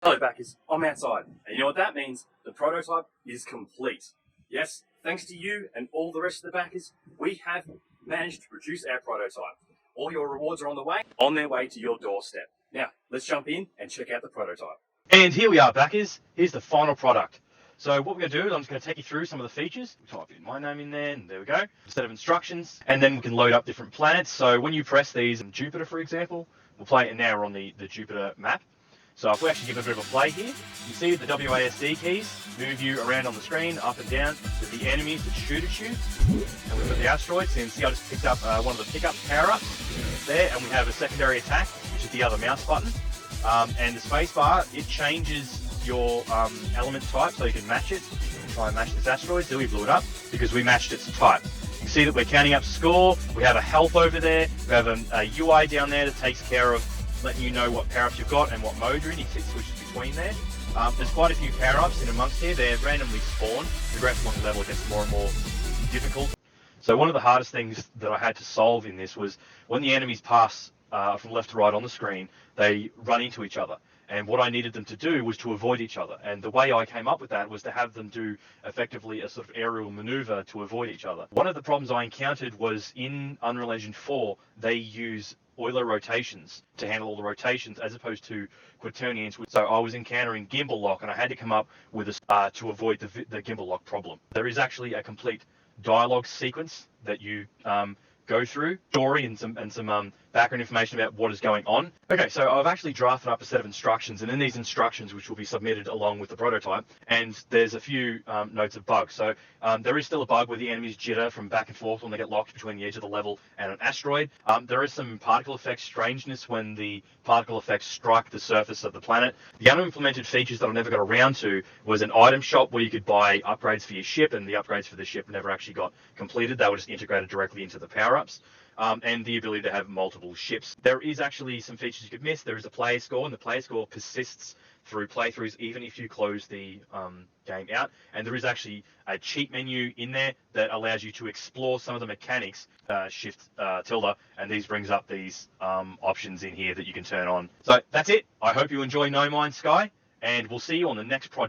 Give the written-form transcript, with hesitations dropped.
Hello backers, I'm outside, and you know what that means? The prototype is complete. Yes, thanks to you and all the rest of the backers, we have managed to produce our prototype. All your rewards are on their way to your doorstep. Now, let's jump in and check out the prototype. And here we are, backers. Here's the final product. So what we're going to do is I'm just going to take you through some of the features. We'll type in my name in there, and there we go. A set of instructions, and then we can load up different planets. So when you press these in Jupiter, for example, we'll play it now. We're on the Jupiter map. So if we actually give a bit of a play here, you see the WASD keys move you around on the screen, up and down, with the enemies that shoot at you. And we've got the asteroids, and see I just picked up one of the pickup power-ups there, and we have a secondary attack, which is the other mouse button. And the spacebar, it changes your element type, so you can match it. Try and match this asteroid. So we blew it up because we matched its type. You see that we're counting up score. We have a health over there. We have a UI down there that takes care of letting you know what power-ups you've got and what mode you're in. You can switch between there. There's quite a few power-ups in amongst here. They're randomly spawned. The progress along the level, it gets more and more difficult. So one of the hardest things that I had to solve in this was when the enemies pass from left to right on the screen, they run into each other. And what I needed them to do was to avoid each other. And the way I came up with that was to have them do effectively a sort of aerial maneuver to avoid each other. One of the problems I encountered was in Unreal Engine 4, they use Euler rotations to handle all the rotations as opposed to quaternions. So I was encountering gimbal lock, and I had to come up with a to avoid the gimbal lock problem. There is actually a complete dialogue sequence that you go through, story and some background information about what is going on. Okay, so I've actually drafted up a set of instructions, and in these instructions, which will be submitted along with the prototype, and there's a few notes of bugs. So there is still a bug where the enemies jitter from back and forth when they get locked between the edge of the level and an asteroid. There is some particle effect strangeness when the particle effects strike the surface of the planet. The unimplemented features that I never got around to was an item shop where you could buy upgrades for your ship, and the upgrades for the ship never actually got completed. They were just integrated directly into the power-ups. And the ability to have multiple ships. There is actually some features you could miss. There is a player score, and the player score persists through playthroughs even if you close the game out. And there is actually a cheat menu in there that allows you to explore some of the mechanics, shift tilde, and these brings up these options in here that you can turn on. So that's it. I hope you enjoy No Man's Sky, and we'll see you on the next project.